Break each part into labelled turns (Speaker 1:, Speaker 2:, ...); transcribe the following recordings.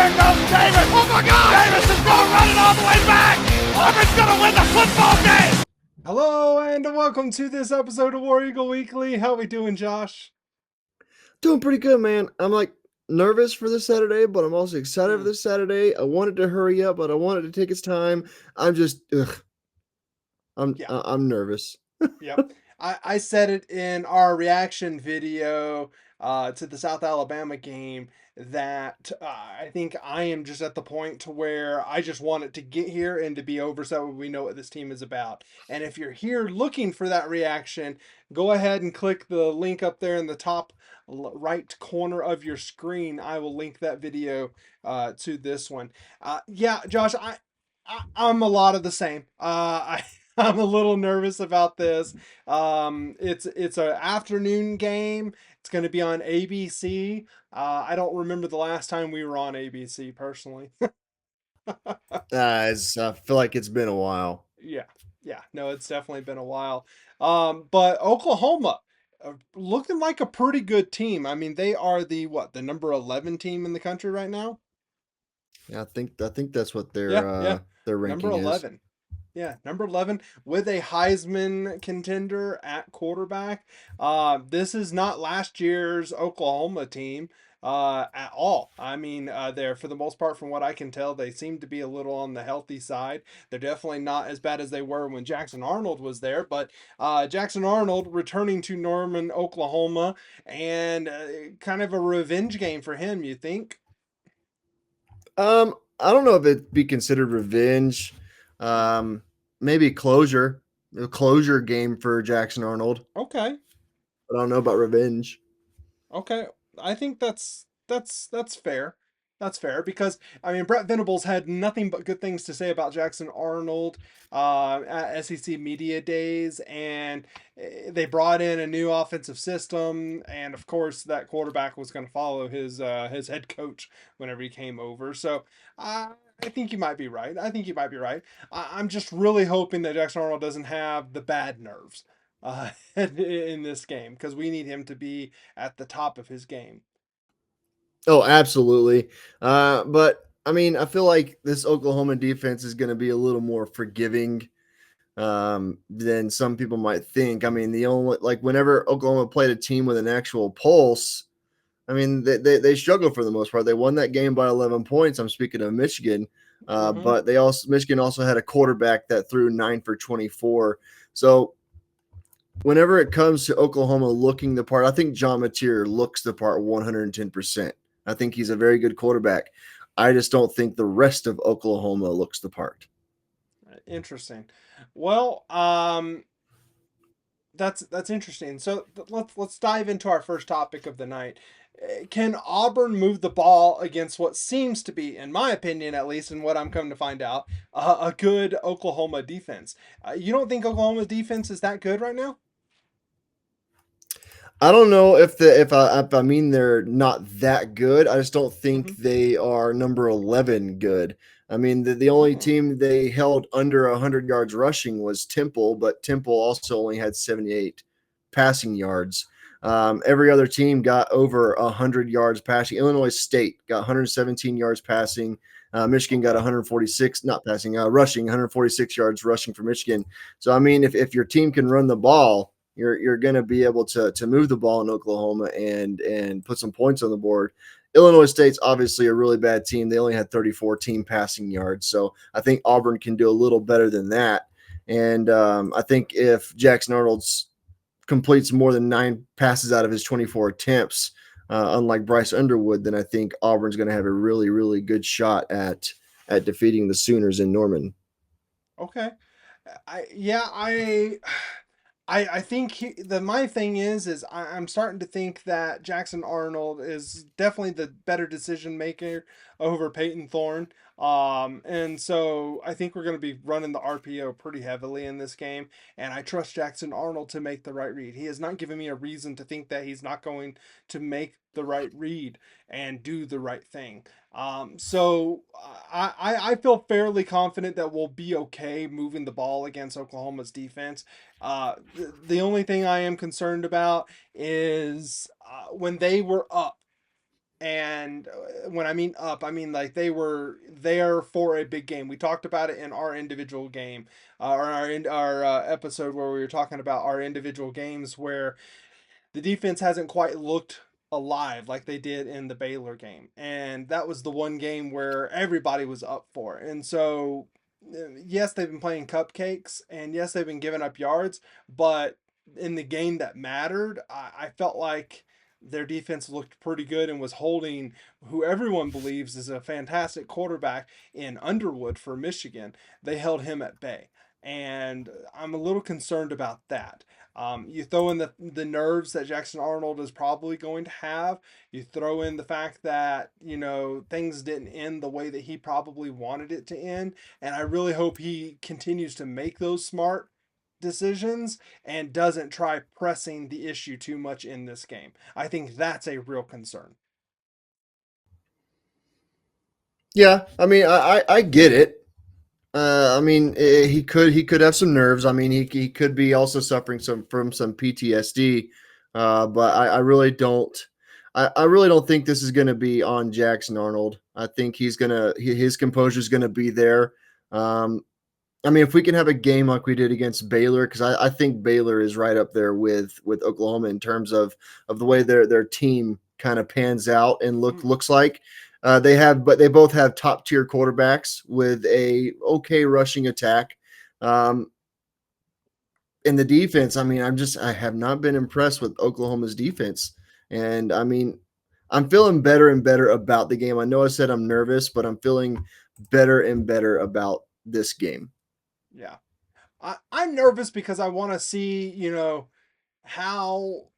Speaker 1: Here comes Davis. Oh my God! Davis is going to run it all the way back. Auburn's going to win the football game.
Speaker 2: Hello and welcome to this episode of War Eagle Weekly. How we doing, Josh?
Speaker 3: Doing pretty good, man. I'm nervous for this Saturday, but I'm also excited for this Saturday. I wanted to hurry up, but I wanted to take its time. I'm just, I'm nervous.
Speaker 2: Yep. I said it in our reaction video to the South Alabama game that I think I am just at the point to where I just want it to get here and to be over so we know what this team is about. And if you're here looking for that reaction, go ahead and click the link up there in the top right corner of your screen. I will link that video to this one. Yeah, Josh, I'm a lot of the same. I'm a little nervous about this. It's an afternoon game. It's going to be on ABC. I don't remember the last time we were on ABC personally.
Speaker 3: I feel like it's been a while.
Speaker 2: Yeah, no, it's definitely been a while. But Oklahoma, looking like a pretty good team. I mean, they are the number 11 team in the country right now.
Speaker 3: Yeah, I think that's what their
Speaker 2: Yeah,
Speaker 3: their
Speaker 2: number
Speaker 3: ranking is.
Speaker 2: 11. Yeah, number 11 with a Heisman contender at quarterback. This is not last year's Oklahoma team at all. I mean, they're, for the most part, from what I can tell, they seem to be a little on the healthy side. They're definitely not as bad as they were when Jackson Arnold was there, but Jackson Arnold returning to Norman, Oklahoma, and kind of a revenge game for him, you think?
Speaker 3: I don't know if it'd be considered revenge. Maybe a closure game for Jackson Arnold.
Speaker 2: Okay.
Speaker 3: But I don't know about revenge.
Speaker 2: Okay, I think that's fair. That's fair because I mean Brett Venables had nothing but good things to say about Jackson Arnold at SEC Media Days, and they brought in a new offensive system, and of course that quarterback was going to follow his head coach whenever he came over. So I think you might be right. I think you might be right. I'm just really hoping that Jackson Arnold doesn't have the bad nerves in this game because we need him to be at the top of his game.
Speaker 3: Oh, absolutely. But I mean, I feel like this Oklahoma defense is going to be a little more forgiving than some people might think. I mean, the only whenever Oklahoma played a team with an actual pulse, I mean, they struggled for the most part. They won that game by 11 points. I'm speaking of Michigan, but Michigan also had a quarterback that threw 9 for 24. So whenever it comes to Oklahoma looking the part, I think John Mateer looks the part 110%. I think he's a very good quarterback. I just don't think the rest of Oklahoma looks the part.
Speaker 2: Interesting. Well, that's interesting. So let's dive into our first topic of the night. Can Auburn move the ball against what seems to be, in my opinion at least, and what I'm coming to find out, a good Oklahoma defense? You don't think Oklahoma's defense is that good right now?
Speaker 3: I don't know if I mean they're not that good. I just don't think they are number 11 good. I mean, the only team they held under 100 yards rushing was Temple, but Temple also only had 78 passing yards. Every other team got over 100 yards passing. Illinois State got 117 yards passing. Michigan got 146, not passing, rushing, 146 yards rushing for Michigan. So, I mean, if your team can run the ball, you're going to be able to move the ball in Oklahoma and put some points on the board. Illinois State's obviously a really bad team. They only had 34 team passing yards. So I think Auburn can do a little better than that. And I think if Jackson Arnold's completes more than 9 passes out of his 24 attempts, unlike Bryce Underwood, then I think Auburn's going to have a really, really good shot at defeating the Sooners in Norman.
Speaker 2: Okay. I think my thing is I'm starting to think that Jackson Arnold is definitely the better decision maker over Peyton Thorne. And so I think we're going to be running the RPO pretty heavily in this game, and I trust Jackson Arnold to make the right read. He has not given me a reason to think that he's not going to make the right read and do the right thing. So I feel fairly confident that we'll be okay moving the ball against Oklahoma's defense. The only thing I am concerned about is when they were up And when I mean up, I mean like they were there for a big game. We talked about it in our individual game, or our episode where we were talking about our individual games where the defense hasn't quite looked alive like they did in the Baylor game. And that was the one game where everybody was up for it. And so, yes, they've been playing cupcakes and yes, they've been giving up yards, but in the game that mattered, I felt like their defense looked pretty good and was holding who everyone believes is a fantastic quarterback in Underwood for Michigan. They held him at bay. And I'm a little concerned about that. You throw in the nerves that Jackson Arnold is probably going to have. You throw in the fact that things didn't end the way that he probably wanted it to end, and I really hope he continues to make those smart decisions and doesn't try pressing the issue too much in this game. I think that's a real concern.
Speaker 3: Yeah, I mean, I get it. I mean, he could have some nerves. I mean, he could be also suffering some PTSD. But I really don't. I really don't think this is going to be on Jackson Arnold. I think his composure is going to be there. Um, I mean, if we can have a game like we did against Baylor, because I think Baylor is right up there with Oklahoma in terms of the way their team kind of pans out and looks like. But they both have top tier quarterbacks with a okay rushing attack. Um, in the defense, I mean, I have not been impressed with Oklahoma's defense, and I mean, I'm feeling better and better about the game. I know I said I'm nervous, but I'm feeling better and better about this game.
Speaker 2: Yeah. I'm nervous because I want to see, how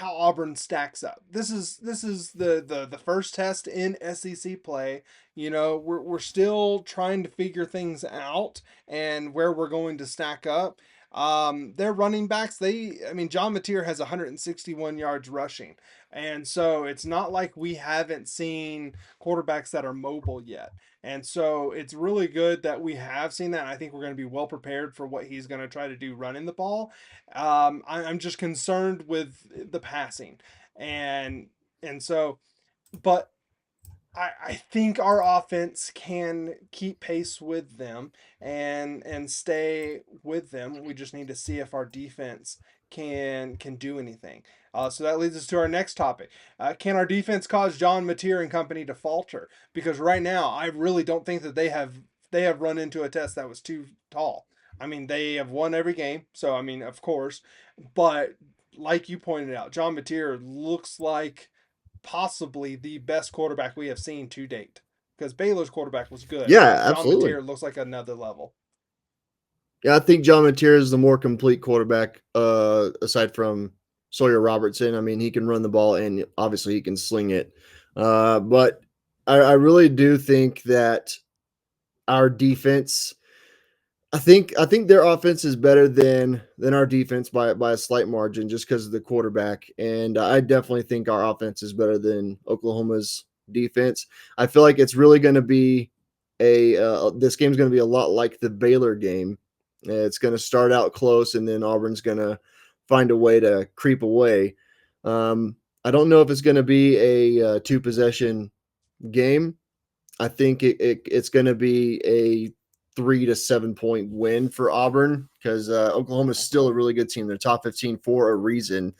Speaker 2: Auburn stacks up. This is the first test in SEC play. We're still trying to figure things out and where we're going to stack up. Their running backs, I mean, John Mateer has 161 yards rushing. And so it's not like we haven't seen quarterbacks that are mobile yet. And so it's really good that we have seen that. I think we're going to be well prepared for what he's going to try to do running the ball. I'm just concerned with the passing, and so, but I think our offense can keep pace with them and stay with them. We just need to see if our defense can do anything. So that leads us to our next topic. Can our defense cause John Mateer and company to falter? Because right now, I really don't think that they have run into a test that was too tall. I mean, they have won every game, so I mean, of course, but like you pointed out, John Mateer looks like possibly the best quarterback we have seen to date. Because Baylor's quarterback was good.
Speaker 3: Yeah,
Speaker 2: John
Speaker 3: absolutely.
Speaker 2: Mateer looks like another level.
Speaker 3: Yeah, I think John Mateer is the more complete quarterback, aside from Sawyer Robertson. I mean, he can run the ball and obviously he can sling it. But I really do think that our defense. I think their offense is better than our defense by a slight margin, just because of the quarterback. And I definitely think our offense is better than Oklahoma's defense. I feel like it's really going to be this game's going to be a lot like the Baylor game. It's going to start out close, and then Auburn's going to find a way to creep away. I don't know if it's going to be a two possession game. I think it's going to be a 3 to 7 point win for Auburn, because Oklahoma is still a really good team. They're top 15 for a reason.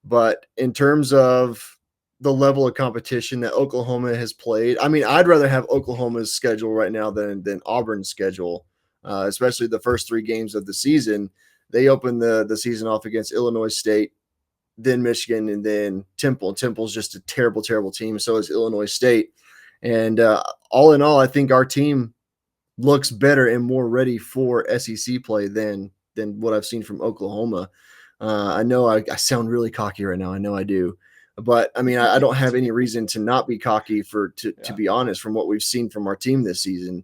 Speaker 3: But in terms of the level of competition that Oklahoma has played, I mean, I'd rather have Oklahoma's schedule right now than Auburn's schedule, especially the first 3 games of the season. They opened the season off against Illinois State, then Michigan, and then Temple. Temple's just a terrible, terrible team. So is Illinois State. And all in all, I think our team looks better and more ready for SEC play than what I've seen from Oklahoma. I know I sound really cocky right now. I know I do, but I mean I don't have any reason to not be cocky to be honest from what we've seen from our team this season,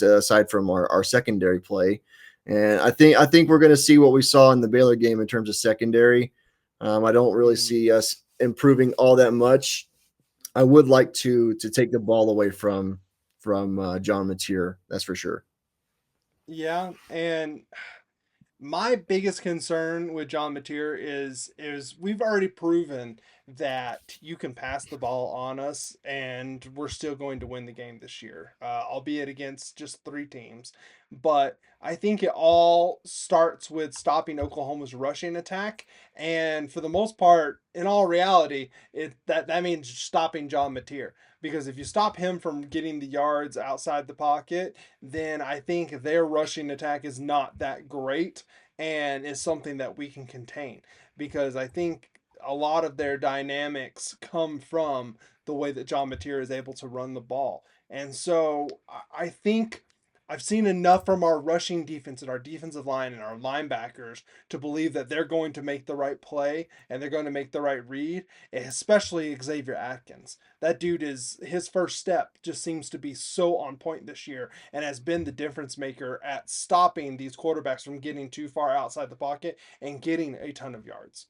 Speaker 3: aside from our secondary play. And I think we're going to see what we saw in the Baylor game in terms of secondary. I don't really see us improving all that much. I would like to take the ball away from John Mateer. That's for sure.
Speaker 2: Yeah, and my biggest concern with John Mateer is we've already proven that you can pass the ball on us and we're still going to win the game this year, albeit against just three teams. But I think it all starts with stopping Oklahoma's rushing attack, and for the most part, in all reality, that means stopping John Mateer. Because if you stop him from getting the yards outside the pocket, then I think their rushing attack is not that great and is something that we can contain. Because I think a lot of their dynamics come from the way that John Mateer is able to run the ball. And so I think I've seen enough from our rushing defense and our defensive line and our linebackers to believe that they're going to make the right play and they're going to make the right read, especially Xavier Atkins. That dude is, his first step just seems to be so on point this year and has been the difference maker at stopping these quarterbacks from getting too far outside the pocket and getting a ton of yards.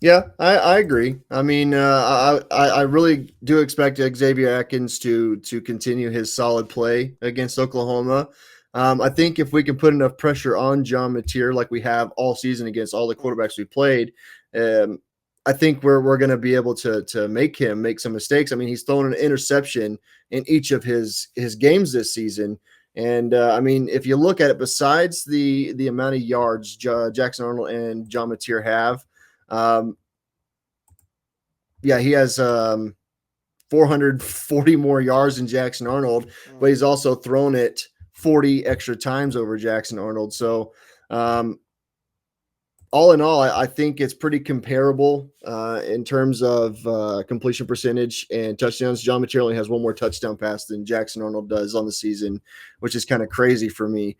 Speaker 3: Yeah, I agree. I mean, I really do expect Xavier Atkins to continue his solid play against Oklahoma. I think if we can put enough pressure on John Mateer like we have all season against all the quarterbacks we played, um, I think we're going to be able to make him make some mistakes. I mean, he's thrown an interception in each of his games this season. And I mean, if you look at it, besides the amount of yards Jackson Arnold and John Mateer have, um, yeah, he has 440 more yards than Jackson Arnold, but he's also thrown it 40 extra times over Jackson Arnold. So, all in all, I think it's pretty comparable in terms of completion percentage and touchdowns. John Mateer only has one more touchdown pass than Jackson Arnold does on the season, which is kind of crazy for me.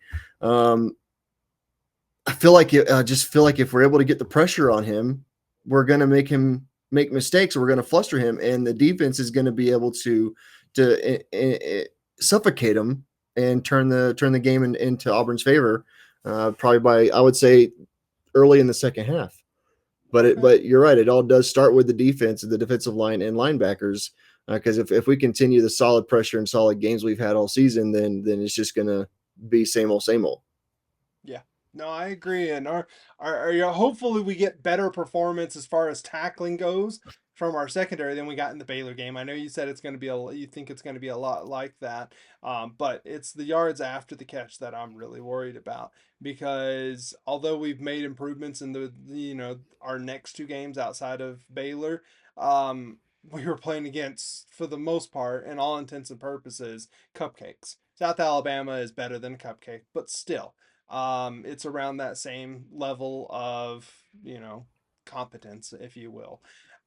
Speaker 3: I feel like just feel like if we're able to get the pressure on him, we're going to make him make mistakes. We're going to fluster him, and the defense is going to be able to suffocate him and turn the game into Auburn's favor. Probably by, I would say, early in the second half. But you're right. It all does start with the defense and the defensive line and linebackers. Because if we continue the solid pressure and solid games we've had all season, then it's just going to be same old, same old.
Speaker 2: Yeah. No, I agree. And hopefully we get better performance as far as tackling goes from our secondary than we got in the Baylor game. I know you said you think it's going to be a lot like that, but it's the yards after the catch that I'm really worried about, because although we've made improvements in our next two games outside of Baylor, we were playing against, for the most part, in all intents and purposes, cupcakes. South Alabama is better than a cupcake, but still, it's around that same level of, competence, if you will.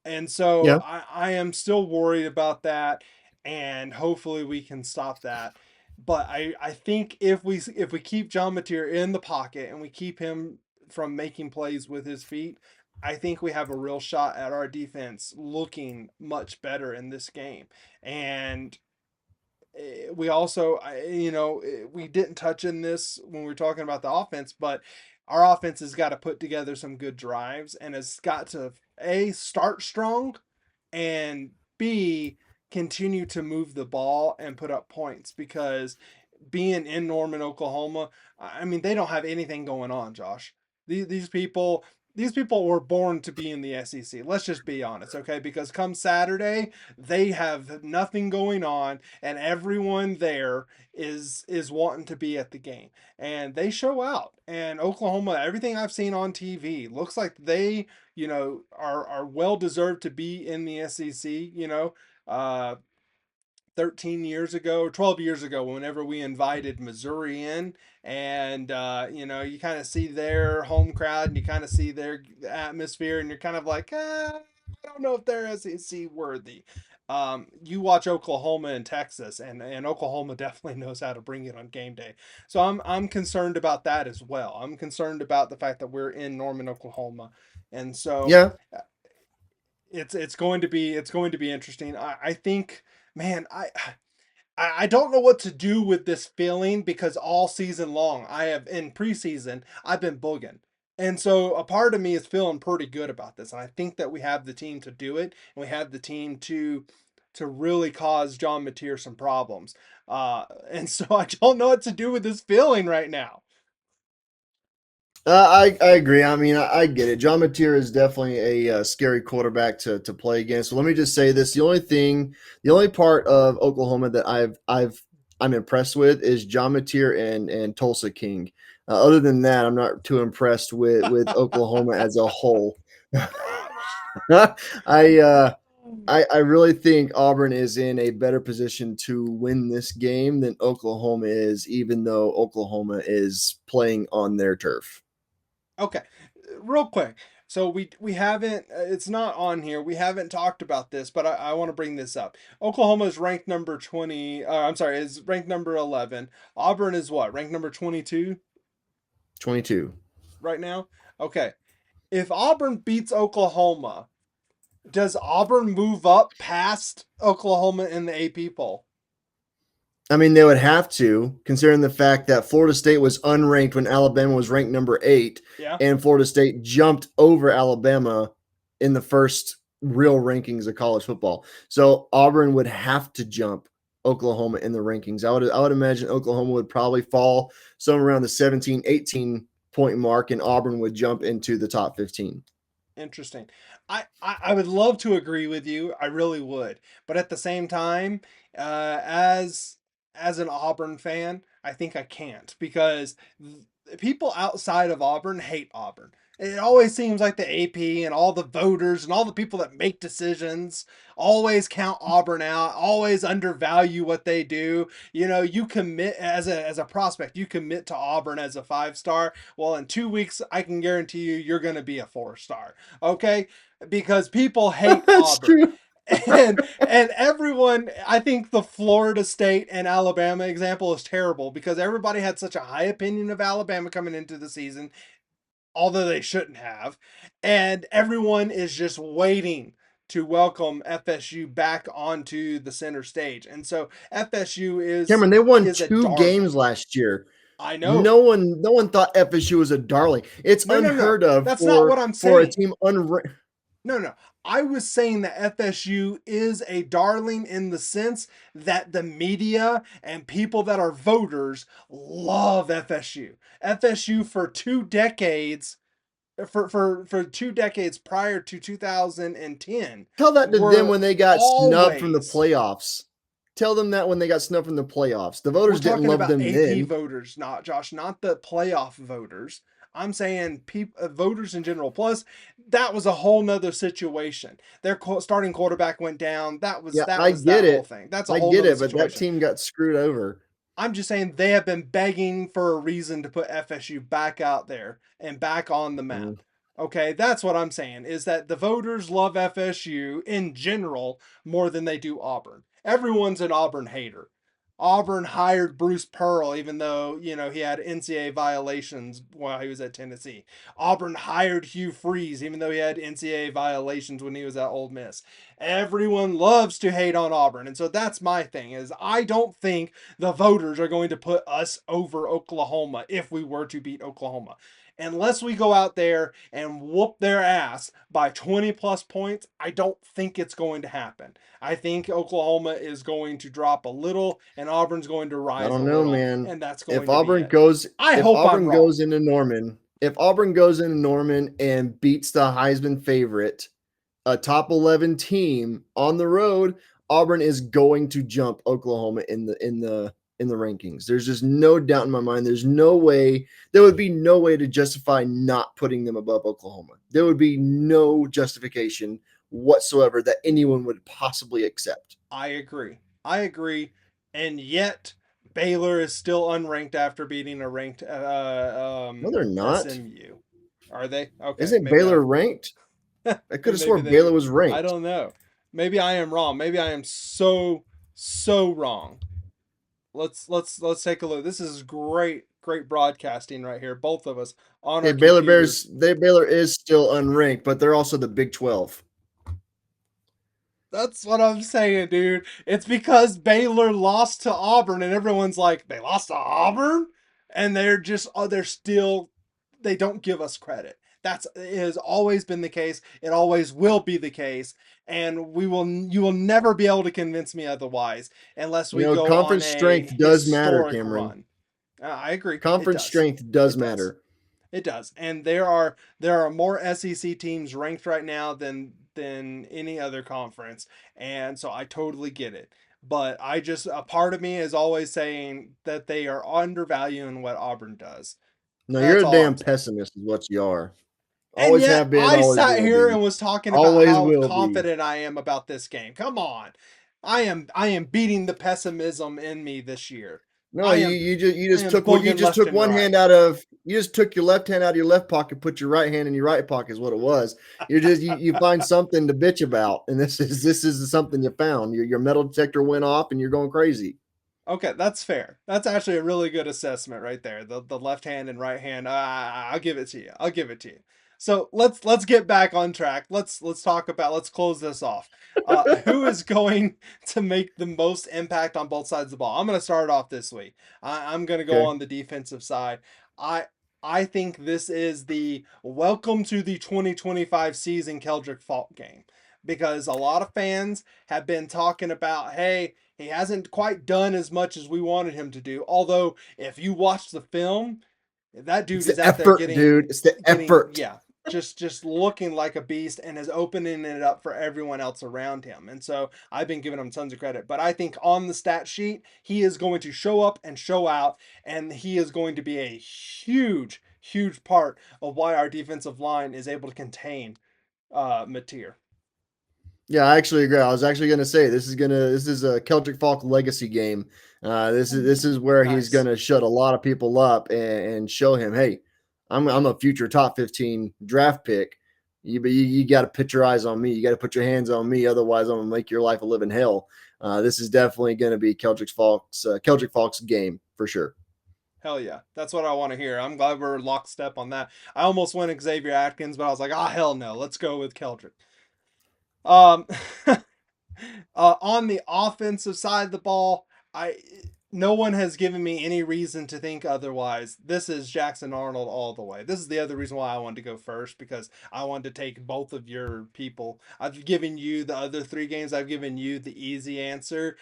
Speaker 2: And so
Speaker 3: Yeah.
Speaker 2: I am still worried about that, and hopefully we can stop that. But I think if we keep John Mateer in the pocket and we keep him from making plays with his feet, I think we have a real shot at our defense looking much better in this game. And we also, we didn't touch in this when we were talking about the offense, but our offense has got to put together some good drives and has got to, A, start strong, and B, continue to move the ball and put up points, because being in Norman, Oklahoma, I mean, they don't have anything going on, Josh. These people, these people were born to be in the SEC. Let's just be honest, okay? Because come Saturday, they have nothing going on, and everyone there is wanting to be at the game, and they show out. And Oklahoma, everything I've seen on TV looks like they, are well deserved to be in the SEC. 13 years ago or 12 years ago, whenever we invited Missouri in, and you kind of see their home crowd and you kind of see their atmosphere, and you're kind of like, I don't know if they're SEC worthy. You watch Oklahoma and Texas, and Oklahoma definitely knows how to bring it on game day. So I'm concerned about that as well. I'm concerned about the fact that we're in Norman, Oklahoma, and so
Speaker 3: Yeah.
Speaker 2: it's going to be interesting. I think, man, I don't know what to do with this feeling, because all season long, in preseason, I've been booging. And so a part of me is feeling pretty good about this. And I think that we have the team to do it. And we have the team to really cause John Mateer some problems. And so I don't know what to do with this feeling right now.
Speaker 3: I agree. I mean, I get it. John Mateer is definitely a scary quarterback to play against. So let me just say this: the only part of Oklahoma that I'm impressed with is John Mateer and Tulsa King. Other than that, I'm not too impressed with Oklahoma as a whole.
Speaker 2: Gosh.
Speaker 3: I I really think Auburn is in a better position to win this game than Oklahoma is, even though Oklahoma is playing on their turf.
Speaker 2: Okay, real quick. So we haven't. It's not on here. We haven't talked about this, but I want to bring this up. Oklahoma is ranked number 20. I'm sorry, is ranked number 11. Auburn is what? Ranked number 22
Speaker 3: 22.
Speaker 2: right now. Okay, if Auburn beats Oklahoma, does Auburn move up past Oklahoma in the AP poll?
Speaker 3: I mean, they would have to, considering the fact that Florida State was unranked when Alabama was ranked number 8,
Speaker 2: Yeah.
Speaker 3: and Florida State jumped over Alabama in the first real rankings of college football. So Auburn would have to jump Oklahoma in the rankings. I would imagine Oklahoma would probably fall somewhere around the 17, 18 point mark, and Auburn would jump into the top 15.
Speaker 2: Interesting. I would love to agree with you. I really would. But at the same time, as an Auburn fan, I think I can't because people outside of Auburn hate Auburn. It always seems like the AP and all the voters and all the people that make decisions always count Auburn out, always undervalue what they do. You know, you commit as a prospect, you commit to Auburn as a 5-star. Well, in 2 weeks, I can guarantee you're going to be a 4-star. Okay, because people hate
Speaker 3: That's
Speaker 2: Auburn.
Speaker 3: true.
Speaker 2: And everyone, I think the Florida State and Alabama example is terrible because everybody had such a high opinion of Alabama coming into the season, although they shouldn't have, and everyone is just waiting to welcome FSU back onto the center stage. And so FSU
Speaker 3: Cameron, they won
Speaker 2: is a
Speaker 3: 2 games
Speaker 2: darling.
Speaker 3: last year.
Speaker 2: I know.
Speaker 3: No one thought FSU was a darling. It's
Speaker 2: No, no, no.
Speaker 3: unheard of
Speaker 2: That's not what I'm
Speaker 3: for a
Speaker 2: saying.
Speaker 3: team unranked.
Speaker 2: No, no. I was saying that FSU is a darling in the sense that the media and people that are voters love FSU. FSU for 2 decades, for 2 decades prior to 2010,
Speaker 3: Tell that to them
Speaker 2: were
Speaker 3: when they got snubbed from the
Speaker 2: always.
Speaker 3: playoffs. Tell them that when they got snubbed from the playoffs. The
Speaker 2: We're
Speaker 3: voters didn't
Speaker 2: talking
Speaker 3: love
Speaker 2: about
Speaker 3: them
Speaker 2: AP
Speaker 3: then.
Speaker 2: voters, not Josh, not the playoff voters. I'm saying voters in general. Plus, that was a whole nother situation. Their starting quarterback went down.
Speaker 3: Yeah,
Speaker 2: That
Speaker 3: I
Speaker 2: was
Speaker 3: get
Speaker 2: that whole
Speaker 3: it.
Speaker 2: thing. That's a
Speaker 3: I
Speaker 2: whole
Speaker 3: get
Speaker 2: nother
Speaker 3: it, but that
Speaker 2: situation.
Speaker 3: team got screwed over.
Speaker 2: I'm just saying they have been begging for a reason to put FSU back out there and back on the map.
Speaker 3: Mm.
Speaker 2: Okay, that's what I'm saying is that the voters love FSU in general more than they do Auburn. Everyone's an Auburn hater. Auburn hired Bruce Pearl, even though, you know, he had NCAA violations while he was at Tennessee. Auburn hired Hugh Freeze, even though he had NCAA violations when he was at Ole Miss. Everyone loves to hate on Auburn. And so that's my thing is I don't think the voters are going to put us over Oklahoma if we were to beat Oklahoma. Unless we go out there and whoop their ass by 20 plus points, I don't think it's going to happen. I think Oklahoma is going to drop a little and Auburn's going to
Speaker 3: I
Speaker 2: rise a
Speaker 3: don't know,
Speaker 2: little,
Speaker 3: man.
Speaker 2: and that's
Speaker 3: If
Speaker 2: going to be
Speaker 3: Auburn
Speaker 2: it.
Speaker 3: goes
Speaker 2: I
Speaker 3: if
Speaker 2: hope I'm
Speaker 3: Auburn
Speaker 2: wrong.
Speaker 3: goes into Norman, if Auburn goes into Norman and beats the Heisman favorite, a top 11 team on the road, Auburn is going to jump Oklahoma in the rankings. There's just no doubt in my mind. There would be no way to justify not putting them above Oklahoma. There would be no justification whatsoever that anyone would possibly accept.
Speaker 2: I agree. I agree. And yet, Baylor is still unranked after beating a ranked
Speaker 3: No, they're not.
Speaker 2: SMU. Are they? Okay,
Speaker 3: Isn't Baylor ranked? I could have
Speaker 2: maybe
Speaker 3: swore
Speaker 2: they.
Speaker 3: Baylor was
Speaker 2: I
Speaker 3: ranked.
Speaker 2: don't know. Maybe I am wrong. Maybe I am so wrong. Let's take a look. This is great broadcasting right here. Both of us on
Speaker 3: Hey,
Speaker 2: our computers.
Speaker 3: Baylor is still unranked, but they're also the Big 12.
Speaker 2: That's what I'm saying, dude. It's because Baylor lost to Auburn, and everyone's like, they lost to Auburn, and they're just, they're still, they don't give us credit. It has always been the case. It always will be the case, and you will never be able to convince me otherwise unless we go on
Speaker 3: Conference
Speaker 2: a
Speaker 3: strength does matter,
Speaker 2: historic
Speaker 3: Cameron.
Speaker 2: run. I agree. It
Speaker 3: Conference
Speaker 2: does.
Speaker 3: strength does
Speaker 2: It does.
Speaker 3: matter.
Speaker 2: It does, and there are more SEC teams ranked right now than any other conference, and so I totally get it. But a part of me is always saying that they are undervaluing what Auburn does.
Speaker 3: No, you're
Speaker 2: That's
Speaker 3: a
Speaker 2: all
Speaker 3: damn
Speaker 2: I'm saying.
Speaker 3: pessimist, is what you are.
Speaker 2: And
Speaker 3: Always
Speaker 2: yet
Speaker 3: have been,
Speaker 2: I
Speaker 3: always
Speaker 2: sat
Speaker 3: will
Speaker 2: here
Speaker 3: be.
Speaker 2: and was talking about
Speaker 3: Always
Speaker 2: how
Speaker 3: will be.
Speaker 2: confident I am about this game. Come on. I am beating the pessimism in me this year.
Speaker 3: No,
Speaker 2: I
Speaker 3: you
Speaker 2: am
Speaker 3: you just you
Speaker 2: I
Speaker 3: just
Speaker 2: am
Speaker 3: took what you
Speaker 2: booging
Speaker 3: just
Speaker 2: left
Speaker 3: took
Speaker 2: and
Speaker 3: one
Speaker 2: right.
Speaker 3: hand out of you just took your left hand out of your left pocket, put your right hand in your right pocket is what it was. You find something to bitch about, and this is something you found. Your metal detector went off, and you're going crazy.
Speaker 2: Okay, that's fair. That's actually a really good assessment right there. The left hand and right hand. I'll give it to you. I'll give it to you. So let's get back on track. Let's close this off. Who is going to make the most impact on both sides of the ball? I'm going to start off this week. I'm going to go
Speaker 3: Okay.
Speaker 2: on the defensive side. I I think this is the welcome to the 2025 season Keldrick Fault game, because a lot of fans have been talking about, hey, he hasn't quite done as much as we wanted him to do. Although, if you watch the film, that
Speaker 3: It's
Speaker 2: dude is
Speaker 3: the
Speaker 2: out there
Speaker 3: effort, dude.
Speaker 2: getting
Speaker 3: It's the
Speaker 2: getting
Speaker 3: effort.
Speaker 2: yeah, just looking like a beast and is opening it up for everyone else around him. And so I've been giving him tons of credit. But I think on the stat sheet, he is going to show up and show out, and he is going to be a huge part of why our defensive line is able to contain Mateer.
Speaker 3: Yeah, I actually agree. I was actually going to say this is a Celtic Falk legacy game. This is where he's
Speaker 2: Nice.
Speaker 3: going to shut a lot of people up and show him, hey, I'm a future top 15 draft pick. You got to put your eyes on me. You got to put your hands on me. Otherwise, I'm gonna make your life a living hell. This is definitely going to be Celtic Falk's game for sure.
Speaker 2: Hell yeah. That's what I want to hear. I'm glad we're lockstep on that. I almost went Xavier Atkins, but I was like, hell no. Let's go with Keldrick. Um, on the offensive side of the ball, I no one has given me any reason to think otherwise. This is Jackson Arnold all the way. This is the other reason why I wanted to go first, because I wanted to take both of your people. I've given you the other three games. I've given you the easy answer.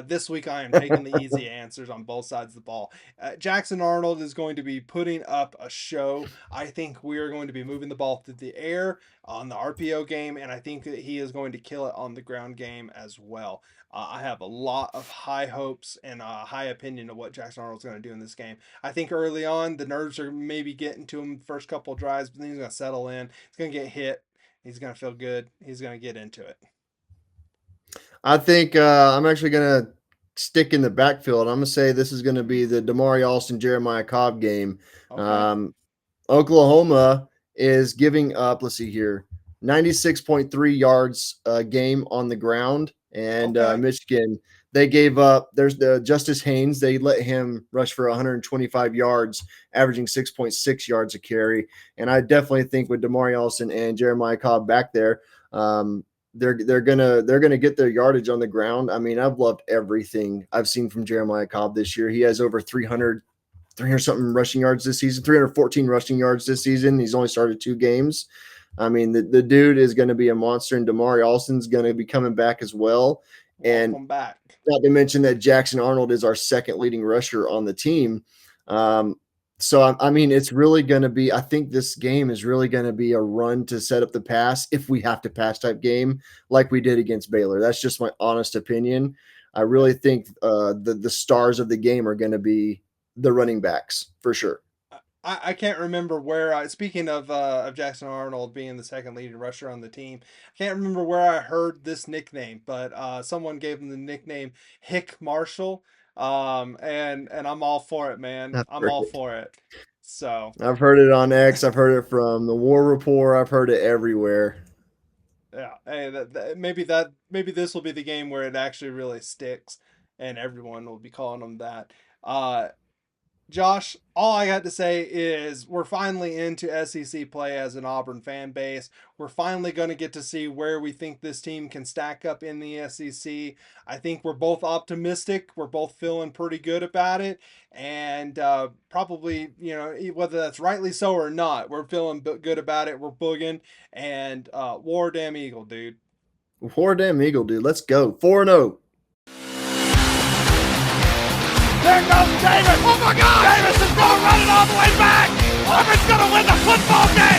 Speaker 2: This week I am taking the easy answers on both sides of the ball. Jackson Arnold is going to be putting up a show. I think we are going to be moving the ball through the air on the RPO game, and I think that he is going to kill it on the ground game as well. I have a lot of high hopes and a high opinion of what Jackson Arnold's going to do in this game. I think early on, the nerves are maybe getting to him the first couple of drives, but then he's going to settle in. He's going to get hit. He's going to feel good. He's going to get into it.
Speaker 3: I think I'm actually going to stick in the backfield. I'm going to say this is going to be the Damari Alston Jeremiah Cobb game.
Speaker 2: Okay.
Speaker 3: Oklahoma is giving up, let's see here, 96.3 yards a game on the ground. And
Speaker 2: Okay.
Speaker 3: Michigan, they gave up, there's the Justice Haynes, they let him rush for 125 yards, averaging 6.6 yards a carry. And I definitely think with Damari Alston and Jeremiah Cobb back there, they're gonna get their yardage on the ground. I mean, I've loved everything I've seen from Jeremiah Cobb this year. He has over 300 something rushing yards this season, 314 rushing yards this season. He's only started 2 games. I mean, the dude is going to be a monster, and Damari Alston's going to be coming back as well. And
Speaker 2: Welcome back.
Speaker 3: not to mention that Jackson Arnold is our second leading rusher on the team. So, I mean, it's really going to be – I think this game is really going to be a run to set up the pass if we have to pass type game like we did against Baylor. That's just my honest opinion. I really think the stars of the game are going to be the running backs for sure.
Speaker 2: I can't remember where speaking of Jackson Arnold being the second leading rusher on the team, I can't remember where I heard this nickname, but someone gave him the nickname Hick Marshall. And I'm all for it, man. I'm all for it. So
Speaker 3: I've heard it on X. I've heard it from the War Report. I've heard it everywhere.
Speaker 2: yeah, hey, maybe this will be the game where it actually really sticks, and everyone will be calling them that. Josh, all I got to say is we're finally into SEC play as an Auburn fan base. We're finally going to get to see where we think this team can stack up in the SEC. I think we're both optimistic. We're both feeling pretty good about it. And probably, whether that's rightly so or not, we're feeling good about it. We're booging. And War Damn Eagle, dude.
Speaker 3: War Damn Eagle, dude. Let's go. 4-0.
Speaker 1: There goes Davis. Oh my God! Davis is going running all the way back. Auburn's going to win the football game.